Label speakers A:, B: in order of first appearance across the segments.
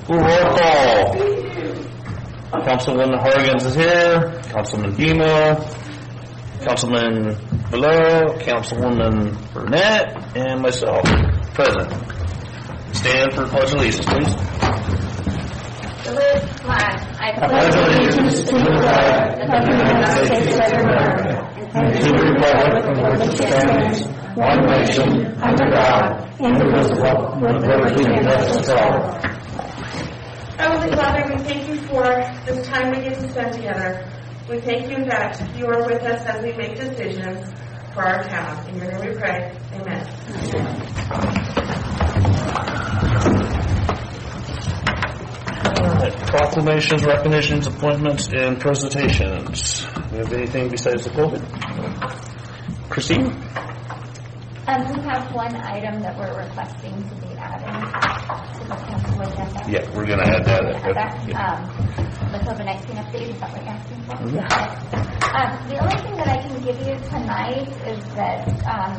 A: Roll call. Councilwoman Hargens is here. Councilman Demo. Councilman Below. Councilwoman Burnett. And myself, present. Stand for pledge of allegiance, please.
B: Salute flag. I pledge allegiance to the flag of the United States of America and to the republic for which it stands, one nation, under God, indivisible, with liberty and justice for all.
C: Heavenly Father, we thank you for this time we get to spend together. We thank you that you are with us as we make decisions for our town. In your name we pray. Amen.
A: All right. Proclamations, recognitions, appointments, and presentations. Do we have anything besides the COVID? Christine?
B: We have one item that we're requesting to be added to the council agenda.
A: Yeah, we're going to add that.
B: The COVID-19 update, is that what you're asking for? Mm-hmm. The only thing that I can give you tonight is that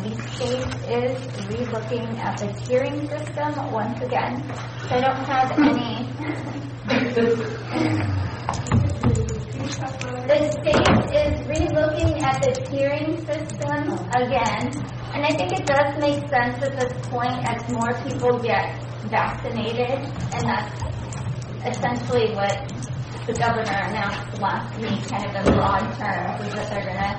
B: the state is re-looking at the tiering system once again. So I don't have any... The state is re-looking at the tiering system again. And I think it does make sense at this point as more people get vaccinated, and that's essentially what the governor announced last week, kind of in broad terms, is that they're going to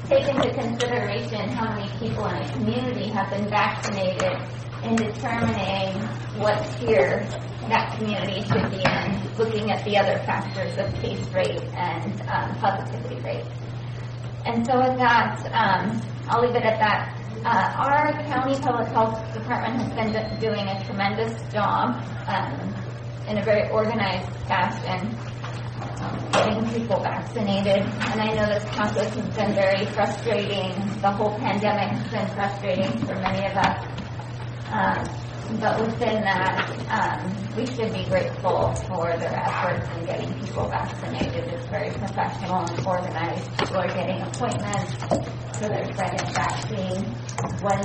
B: take into consideration how many people in a community have been vaccinated in determining what tier that community should be in, looking at the other factors of case rate and positivity rate. And so with that, I'll leave it at that. Our county public health department has been doing a tremendous job in a very organized fashion getting people vaccinated. And I know this process has been very frustrating. The whole pandemic has been frustrating for many of us. But within that, we should be grateful for their efforts in getting people vaccinated. It's very professional and organized. People are getting appointments for their second vaccine when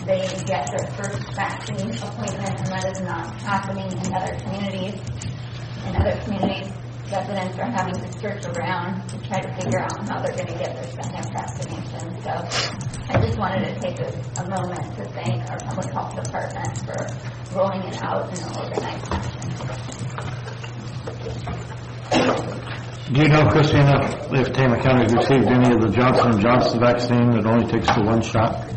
B: they get their first vaccine appointment, and that is not happening in other communities. In other communities, residents are having to search around to try to figure out how they're going to get their second vaccination. So I just wanted to take a moment to thank our public health department for rolling it out in an organized fashion.
D: Do you know, Christina, if Tama County has received any of the Johnson & Johnson vaccine that only takes the one shot?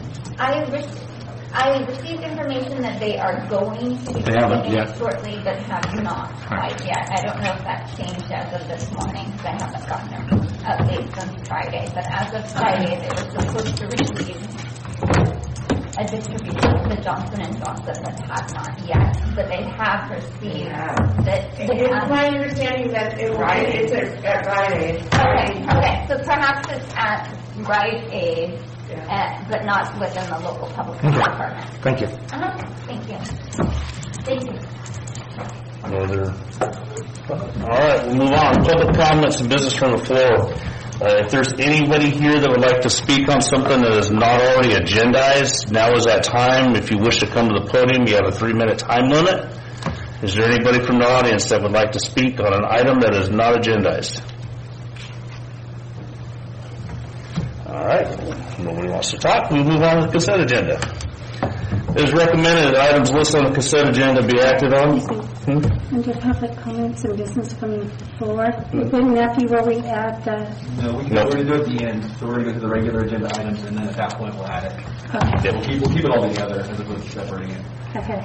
B: I received information that they are going to be
D: taking
B: it shortly, but have not quite yet. I don't know if that changed as of this morning, because I haven't gotten an update since Friday. But as of Friday, they were supposed to receive a distribution of the Johnson & Johnson that has not yet, but they have received that.
C: It's my understanding that it's at Rite Aid.
B: Okay, so perhaps it's at Rite Aid. But not within the local public health department.
D: Thank you.
B: Thank you. Thank you.
A: No other. All right, we'll move on. Public comments and business from the floor. If there's anybody here that would like to speak on something that is not already agendized, now is that time. If you wish to come to the podium, you have a 3-minute time limit. Is there anybody from the audience that would like to speak on an item that is not agendized? All right. Nobody wants to talk. We move on to the consent agenda. It is recommended that items listed on the consent agenda be acted on.
E: Under public comments and business from the floor, wouldn't that be where we add the...
F: No, we're going to do it at the end. So we're going to go to the regular agenda items, and then at that point we'll add it.
E: Okay.
F: Yeah, we'll keep it all together as opposed to separating it.
E: Okay.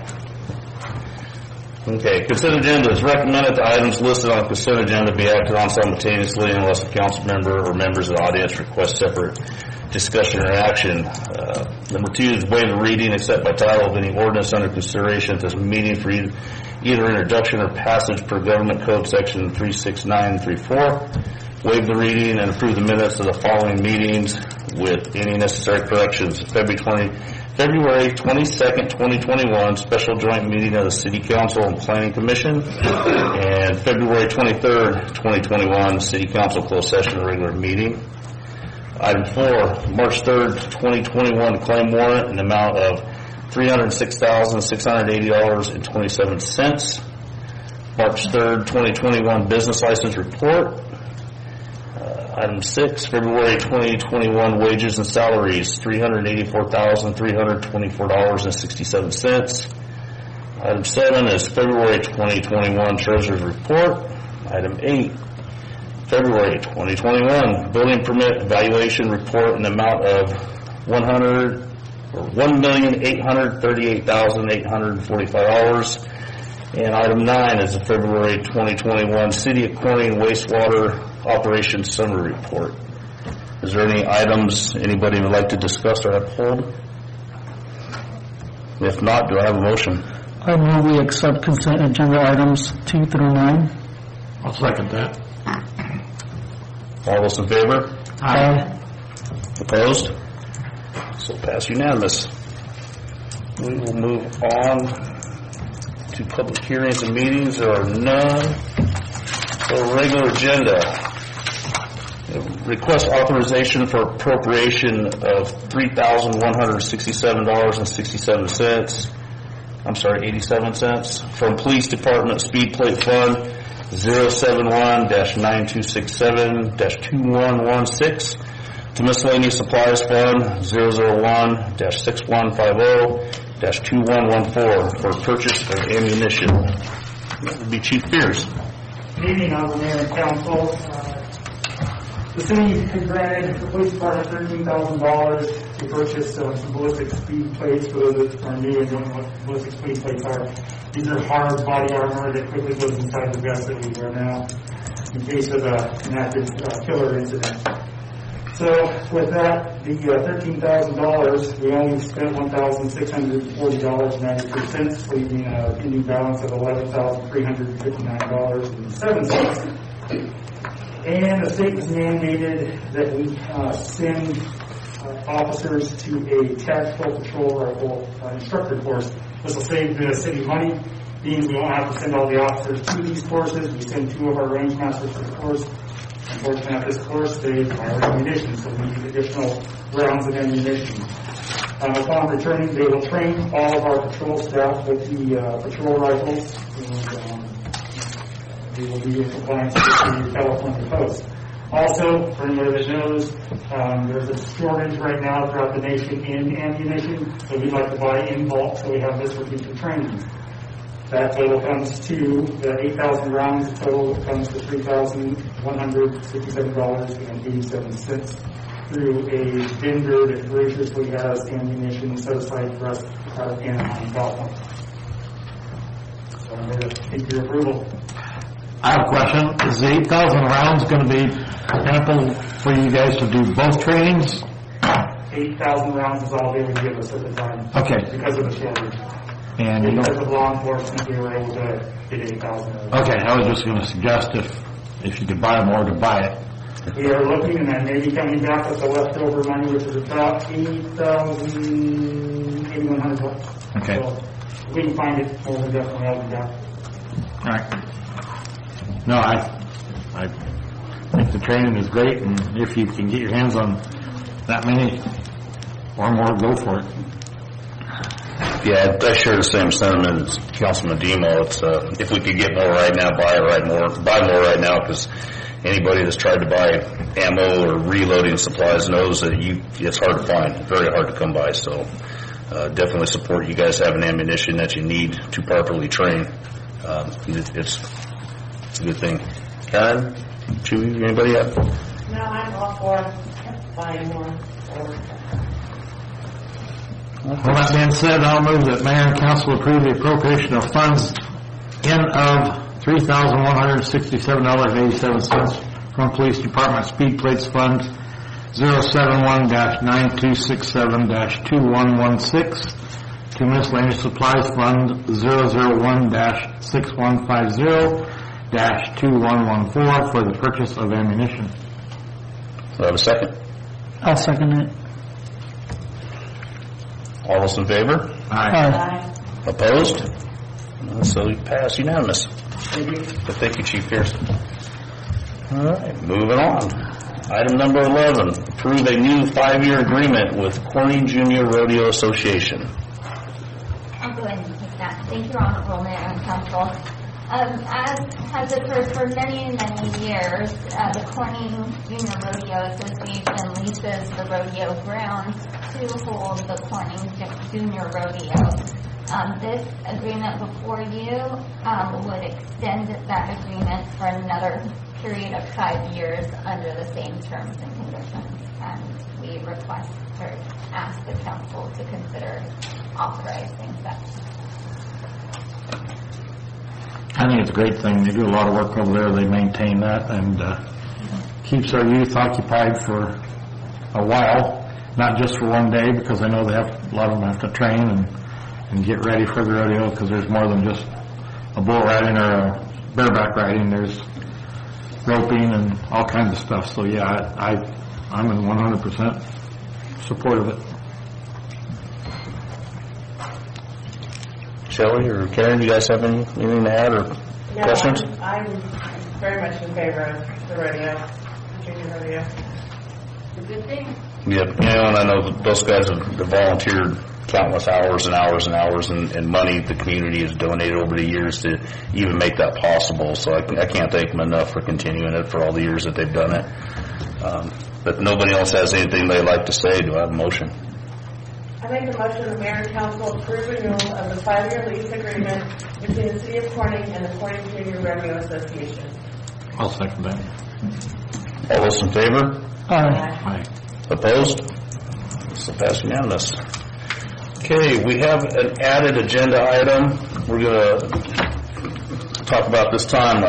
A: Okay, consent agenda is recommended that items listed on the consent agenda be acted on simultaneously unless a council member or members of the audience request separate discussion or action. Number 2 is waive the reading except by title of any ordinance under consideration at this meeting for either introduction or passage per Government Code Section 36934. Waive the reading and approve the minutes of the following meetings with any necessary corrections. February 22nd, 2021, special joint meeting of the City Council and Planning Commission, and February 23rd, 2021, City Council closed session regular meeting. Item 4, March 3rd, 2021, claim warrant in the amount of $306,680.27. March 3rd, 2021 business license report. Item 6, February 2021 wages and salaries, $384,324.67. Item 7 is February 2021 treasurer's report. Item 8, February 2021 building permit evaluation report in the amount of $1,838,845. And item 9 is the February 2021 City of Corning wastewater operations summary report. Is there any items anybody would like to discuss or have pulled? If not, do I have a motion?
G: I move we accept consent agenda items 2 through 9.
D: I'll second that.
A: All those in favor?
G: Aye.
A: Opposed? So pass unanimous. We will move on to public hearings and meetings. There are none. So regular agenda. Request authorization for appropriation of $3,167.67. I'm sorry, 87 cents from Police Department Speed Plate Fund 071-9267-2116 to Miscellaneous Supplies Fund 001-6150-2114 for purchase of ammunition. That would be Chief Pierce.
H: Good evening, Honorable Mayor and Council. The city has granted the police department $13,000 to purchase some ballistic speed plates for those that are new and don't know what ballistic speed plates are. These are hard body armor that quickly goes inside the vest that we wear now in case of an active killer incident. So with that, the $13,000, we only spent $1,640.93, leaving a ending balance of $11,359.07. And the state was mandated that we send officers to a tactical patrol rifle instructor course. This will save the city money, means we won't have to send all the officers to these courses. We send 2 of our range masters to the course. Unfortunately, at this course, they fire ammunition, so we need additional rounds of ammunition. Upon returning, they will train all of our patrol staff with the patrol rifles, and they will be in compliance with the California Post. Also, for anybody that knows, there's a shortage right now throughout the nation in ammunition, so we'd like to buy in bulk, so we have this for future training. That total comes to, the 8,000 rounds total comes to $3,167.87 through a vendor that graciously has ammunition set aside for us out of Anaheim, California. So I'm going to take your approval.
D: I have a question. Is the 8,000 rounds going to be ample for you guys to do both trainings?
H: 8,000 rounds is all they would give us at the time.
D: Okay.
H: Because of the shortage.
D: And you
H: because
D: know,
H: of law enforcement, we were able to get 8,000.
D: okay, I was just going to suggest if you could buy more, to buy it.
H: We are looking, and that may be coming back with the leftover money, which is about $8,100.
D: Okay.
H: So if we can find it, we'll definitely have it back.
D: All right. No, I think the training is great, and if you can get your hands on that many or more, go for it.
A: Yeah, I share the same sentiment as Councilman Demo. It's if we could get more right now, buy more right now, because anybody that's tried to buy ammo or reloading supplies knows that it's hard to find, very hard to come by. So definitely support you guys having ammunition that you need to properly train. It's a good thing. Karen, Chewy, anybody else?
C: No, I'm all for buying more.
D: Well, that being said, I'll move that Mayor and Council approve the appropriation of funds in of $3,167.87 from Police Department Speed Plates Fund 071-9267-2116 to Miscellaneous Supplies Fund 001-6150-2114 for the purchase of ammunition.
A: Do I have a second?
G: I'll second it.
A: All those in favor?
G: Aye.
A: Opposed? So you pass unanimous. Thank you, Chief Pierce. All right, moving on. Item number 11, approve a new 5-year agreement with Corning Junior Rodeo Association.
B: I'll go ahead and take that. Thank you, Honorable Mayor and Council. As has occurred for many, many years, the Corning Junior Rodeo Association leases the rodeo grounds to hold the Corning Junior Rodeo. This agreement before you would extend that agreement for another period of 5 years under the same terms and conditions. And we request or ask the council to consider authorizing such.
D: I think it's a great thing. They do a lot of work over there. They maintain that and keeps our youth occupied for a while, not just for one day, because I know they have a lot of them have to train and get ready for the rodeo, because there's more than just a bull riding or a bareback riding. There's roping and all kinds of stuff. So yeah, I'm in 100% support of it.
A: Shelley or Karen, you guys have anything to add or questions?
C: I'm very much in favor of the rodeo, junior rodeo. It's a good thing.
A: Yep, and I know that those guys have volunteered countless hours and hours and hours and money the community has donated over the years to even make that possible. So I can't thank them enough for continuing it for all the years that they've done it. But nobody else has anything they'd like to say. Do I have a motion?
C: I make a motion the mayor and council approve renewal of the 5-year lease agreement between the city of Corning and the Corning Junior Rodeo Association.
D: I'll second that.
A: All those in favor?
D: Aye.
A: Opposed? So passed unanimous. Okay, we have an added agenda item we're going to talk about this time.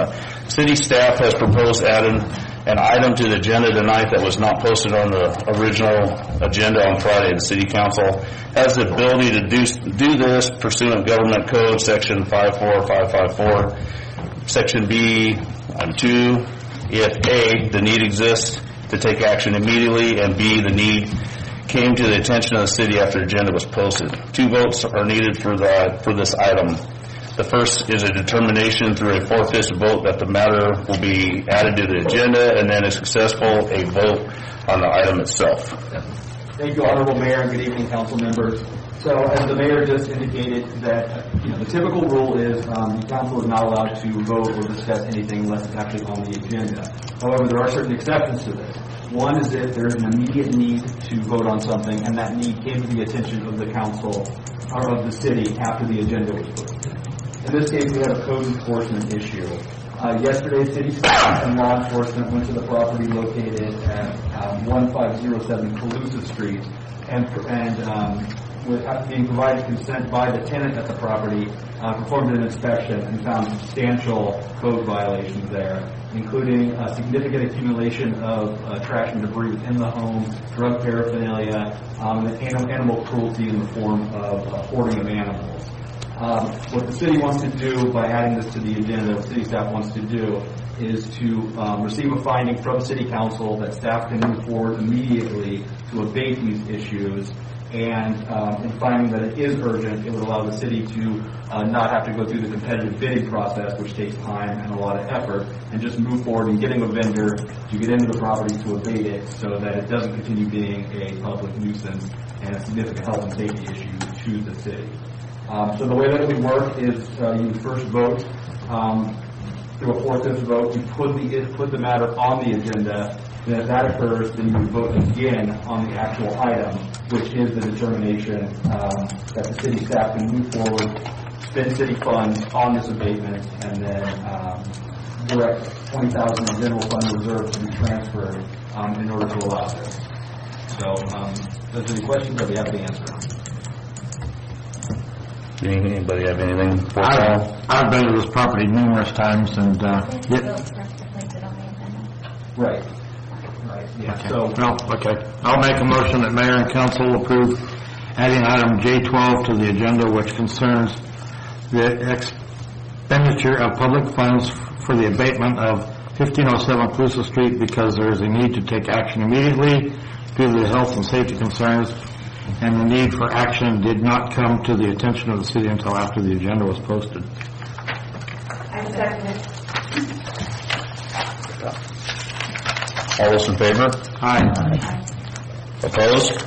A: City staff has proposed adding an item to the agenda tonight that was not posted on the original agenda on Friday. The City Council has the ability to do this pursuant to Government Code Section 54554, Section B, item 2, if A, the need exists to take action immediately, and B, the need came to the attention of the city after the agenda was posted. 2 votes are needed for this item. The first is a determination through a 4/5 vote that the matter will be added to the agenda, and then if successful, a vote on the item itself.
F: Thank you, Honorable Mayor, and good evening, council members. So, as the mayor just indicated, that the typical rule is the council is not allowed to vote or discuss anything unless it's actually on the agenda. However, there are certain exceptions to this. One is if there's an immediate need to vote on something, and that need came to the attention of the council or of the city after the agenda was posted. In this case, we have a code enforcement issue. Yesterday, city staff and law enforcement went to the property located at 1507 Calusa Street, and with being provided consent by the tenant at the property, performed an inspection and found substantial code violations there, including a significant accumulation of trash and debris within the home, drug paraphernalia, and animal cruelty in the form of hoarding of animals. What the city wants to do by adding this to the agenda, what city staff wants to do, is to receive a finding from city council that staff can move forward immediately to abate these issues, and in finding that it is urgent, it would allow the city to not have to go through the competitive bidding process, which takes time and a lot of effort, and just move forward in getting a vendor to get into the property to abate it so that it doesn't continue being a public nuisance and a significant health and safety issue to the city. So the way that it would work is you would first vote through a 4/5 vote. You put the matter on the agenda. Then if that occurs, then you would vote again on the actual item, which is the determination that the city staff can move forward, spend city funds on this abatement, and then direct $20,000 in general fund reserve to be transferred in order to allow this. So, if there's any questions, I'll be happy to answer them.
A: Anybody have anything for
D: I've been to this property numerous times, and
F: Right. Yeah.
D: okay.
F: So,
D: Okay. I'll make a motion that mayor and council approve adding item J12 to the agenda, which concerns the expenditure of public funds for the abatement of 1507 Calusa Street, because there is a need to take action immediately due to the health and safety concerns, and the need for action did not come to the attention of the city until after the agenda was posted.
C: I second it.
A: All those in favor?
D: Aye.
A: Opposed?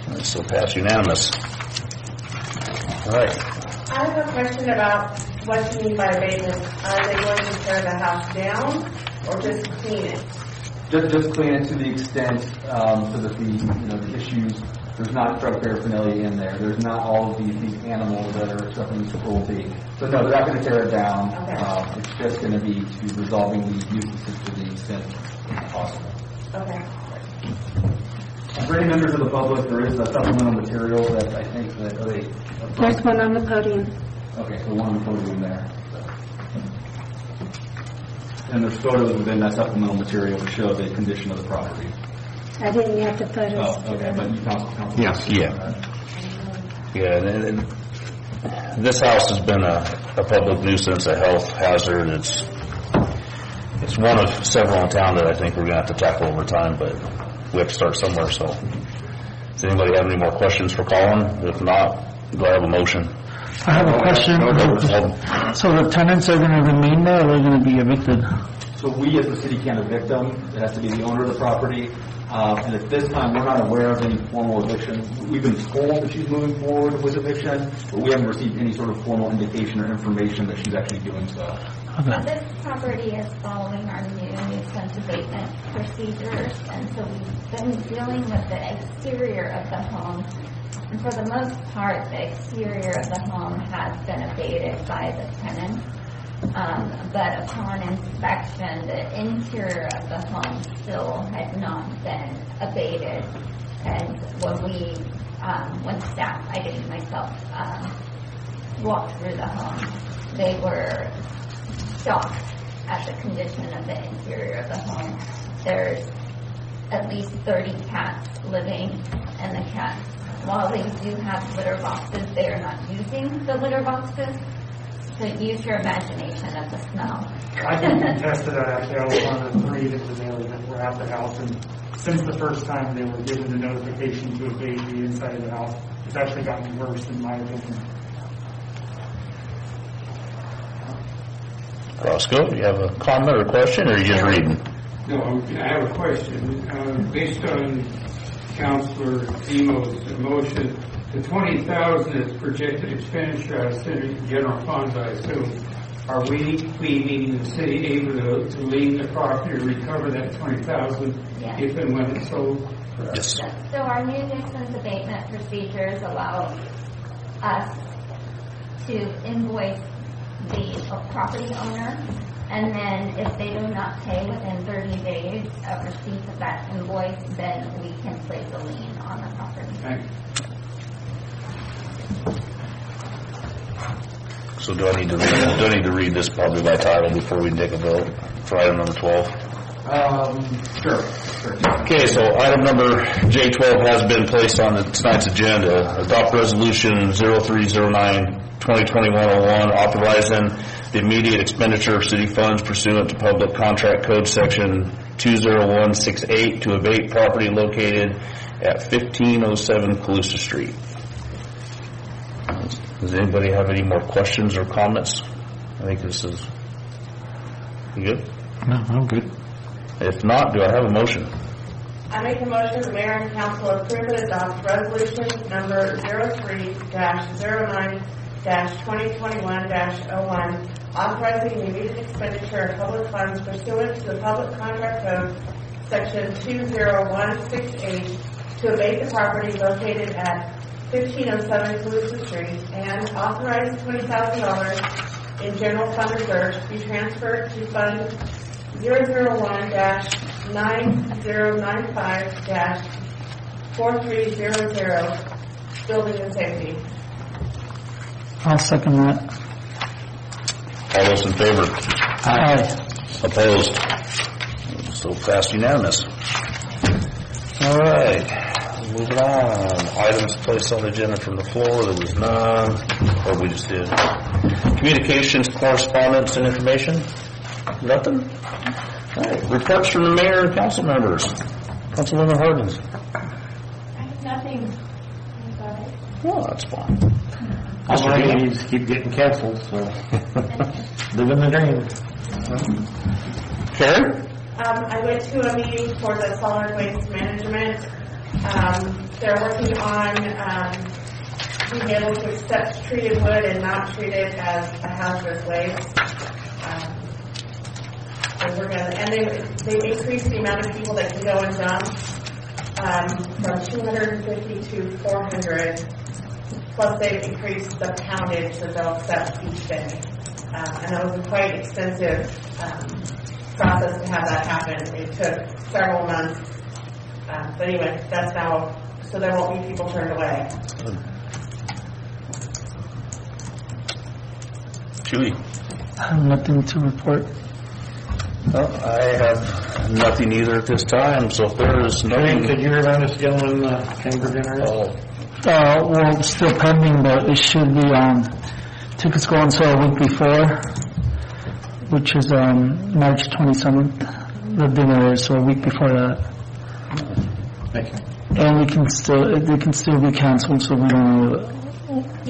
A: This will pass unanimous. All right.
C: I have a question about what you mean by abatement. Are they going to tear the house down or just clean it?
F: Just clean it to the extent so that the issues, there's not drug paraphernalia in there. There's not all of these animals that are suffering cruelty. So no, they're not going to tear it down.
C: Okay.
F: It's just going to be to resolving the nuisances to the extent possible.
C: Okay.
F: For any members of the public, there is a supplemental material that I think that
E: There's one on the podium.
F: Okay, so one on the podium there. And there's photos within that supplemental material to show the condition of the property.
E: I didn't get the photos.
F: Oh, okay, but you counsel.
D: Yes.
A: Yeah, and this house has been a public nuisance, a health hazard. It's one of several in town that I think we're going to have to tackle over time, but we have to start somewhere. So, does anybody have any more questions for Colin? If not, do I have a motion?
G: I have a question. So the tenants are going to remain there, or are they going to be evicted?
F: So we as the city can't evict them. It has to be the owner of the property. And at this time, we're not aware of any formal eviction. We've been told that she's moving forward with eviction, but we haven't received any sort of formal indication or information that she's actually doing so.
B: Well, this property is following our new nuisance abatement procedures, and so we've been dealing with the exterior of the home. And for the most part, the exterior of the home has been abated by the tenant. But upon inspection, the interior of the home still had not been abated. And when staff, I didn't myself, walked through the home, they were shocked at the condition of the interior of the home. There's at least 30 cats living, and the cats, while they do have litter boxes, they are not using the litter boxes. So use your imagination of the smell.
H: I can attest to that. Actually, I was one of the 3 that was there that were at the house, and since the first time they were given the notification to abate the inside of the house, it's actually gotten worse in my opinion.
A: Roscoe, do you have a comment or question, or are you just reading?
I: No, I have a question. Based on Councilor Zemo's motion, the $20,000 is projected expenditure out of city general funds, I assume. Are we, meaning the city, able to lien the property to recover that $20,000
B: Yes.
I: if and when it's sold?
A: Yes.
B: So our new nuisance abatement procedures allow us to invoice the property owner, and then if they do not pay within 30 days of receipt of that invoice, then we can place a lien on the property.
I: Thanks.
A: So do I need to read this probably by title before we take a vote for item number 12?
F: Sure.
A: Okay, so item number J12 has been placed on tonight's agenda. Adopt resolution 0309-2021-01 authorizing the immediate expenditure of city funds pursuant to Public Contract Code Section 20168 to abate property located at 1507 Calusa Street. Does anybody have any more questions or comments? I think this is... You good?
D: No, I'm good.
A: If not, do I have a motion?
C: I make a motion the mayor and council approve and adopt resolution number 03-09-2021-01 authorizing the immediate expenditure of public funds pursuant to the Public Contract Code Section 20168 to abate the property located at 1507 Calusa Street and authorize $20,000 in general fund reserves to be transferred to Fund 001-9095-4300 Building and Safety.
G: I'll second that.
A: All those in favor?
G: Aye.
A: Opposed? So fast unanimous. All right. Moving on. Items placed on the agenda from the floor. There was none. Or we just did. Communications, correspondence, and information? Nothing? All right. Reports from the mayor and council members. Councilwoman Hardins.
B: I have nothing.
A: Well, that's fine.
D: All my meetings keep getting canceled, so living the dream.
A: Karen?
C: I went to a meeting for the solid waste management. They're working on being able to accept treated wood and not treat it as a hazardous waste. And they increased the amount of people that can go and dump from 250 to 400. Plus, they've increased the poundage that they'll accept each day. And that was a quite extensive process to have that happen. It took several months. But anyway, that's now, so there won't be people turned away.
A: Julie?
G: I have nothing to report.
A: Well, I have nothing either at this time, so if there is nothing...
D: Could you remind us again when the chamber dinner is?
G: Well, it's still pending, but it should be, tickets go on sale a week before, which is March 27th. The dinner is, so a week before that.
D: Thank you.
G: And they can still be canceled, so we don't know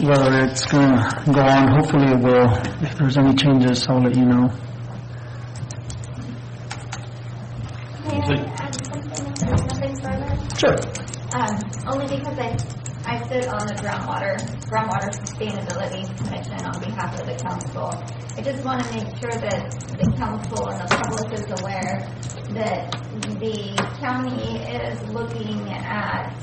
G: whether it's going to go on. Hopefully it will. If there's any changes, I'll let you know.
B: May I add something if there's nothing further?
A: Sure.
B: Only because I sit on the groundwater sustainability commission on behalf of the council. I just want to make sure that the council and the public is aware that the county is looking at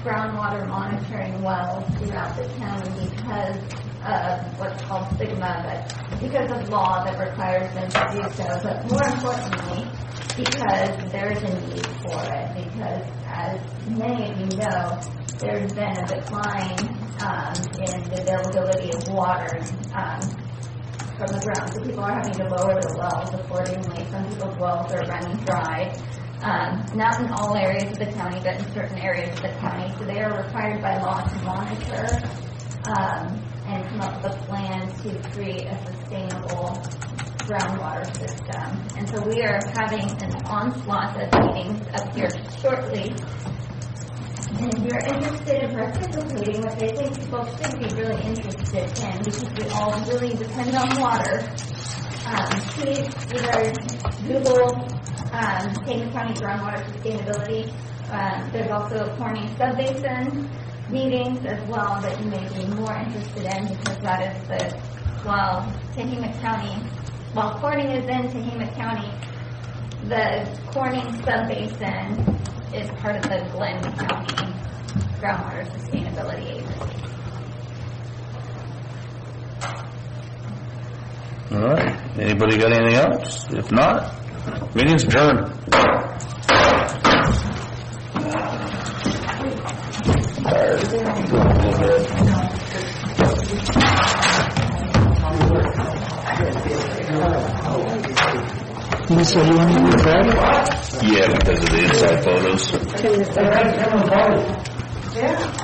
B: groundwater monitoring wells throughout the county because of what's called SGMA, but because of law that requires them to do so. But more importantly, because there's a need for it, because as many of you know, there's been a decline in the availability of water from the ground. So people are having to lower their wells accordingly. Some people's wells are running dry. Not in all areas of the county, but in certain areas of the county. So they are required by law to monitor and come up with a plan to create a sustainable groundwater system. And so we are having an onslaught of meetings up here shortly. And if you're interested in participating, which I think people should be really interested in, because we all really depend on water, please either Google Tama County Groundwater Sustainability. There's also Corning Subbasin meetings as well that you may be more interested in, because that is while Corning is in Tehama County, the Corning Subbasin is part of the Glenn County Groundwater Sustainability Agency.
A: All right. Anybody got anything else? If not, meeting's adjourned.
G: Lisa, you want to do that?
A: Yeah, because of the inside photos.
C: Yeah.